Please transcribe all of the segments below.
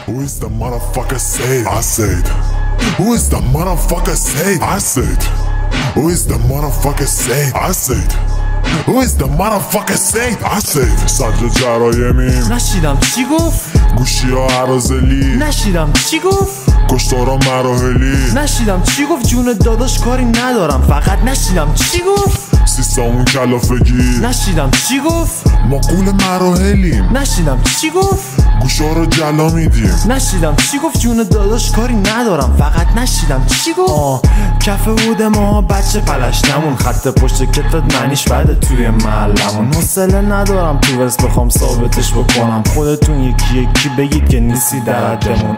Who is the motherfucker said? I said. Who is the motherfucker said? I said. Who is the motherfucker said? I said. Who is the motherfucker said? I said. صدر جرایمیم نشیدم چی گفت؟ گوشی ها عرازلی نشیدم چی گفت؟ کشتارا مراحلی نشیدم چی گفت؟ جون داداش کاری ندارم فقط نشیدم چی گفت؟ سیستمون کلافگی نشیدم چی گفت؟ ما قول مراحلیم نشیدم چی گفت؟ گوشا رو جلا میدیم نشیدم چی گفت؟ جون داداش کاری ندارم فقط نشیدم چی گفت؟ کف هود ما بچه پلش نمون خط پشت کتفت معنیش بده توی محلمون حوصله ندارم تو ورس بخوام ثابتش بکنم خودتون یکی یکی بگید که نیستی در حدمون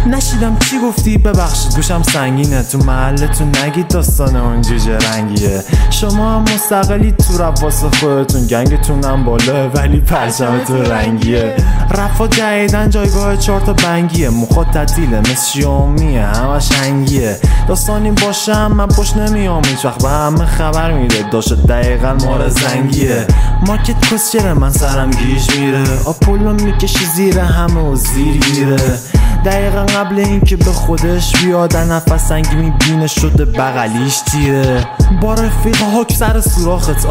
نشیدم چی گفتی؟ ببخشید گوشم سنگینه تو محلتون نگید داستان اون جوجه رنگیه شما هم مستقلی تو رپ واسه خودتون گنگتونم بالا ولی پرچمتون رنگیه رفا جدیدن جایگاه 4 تا بنگیه مخاط تعطیله مثل شیامیه همش هنگیه داستانی باشم من پشت نمیام هیچ وقت به همه خبر میده داشت دقیقا مار زنگیه مارکت کسچره من سرم گیج میره آپولو میکشی زیر همه و زیر گیره دقیقا قبل اینکه به خودش بیاد نفس سنگی میبینه شده بغلیش تیره با رفیقه حک سر سوراخت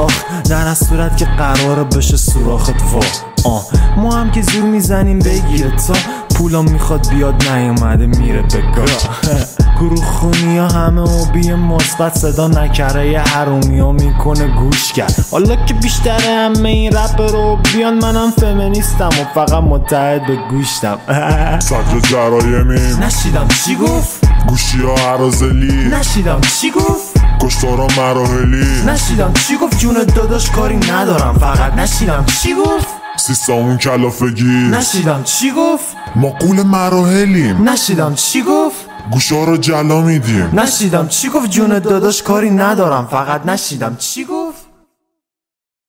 در از صورت که قراره بشه سوراخت ما هم که زور میزنیم بگیره تا پولا میخواد بیاد نیومده میره بگاه گروه خونی ها همه اوبی مثبت صدا نکره یه حرومی ها میکنه گوش کرد حالا که بیشتره همه این رپ رو بیان منم فمینیستم و فقط متحد به گوشتم صدر جرایمیم نشیدم چی گفت؟ گوشی ها عرازلی نشیدم چی گفت؟ کشتارا مراحلی نشیدم چی گفت؟ جون داداش کاری ندارم فقط نشیدم چی گفت؟ سیستمون کلافگی نشیدم چی گفت؟ ما قول مراحلیم نشیدم چی گفت؟ گوشا رو جلا میدیم نشیدم چی گفت؟ جون داداش کاری ندارم فقط نشیدم چی گفت؟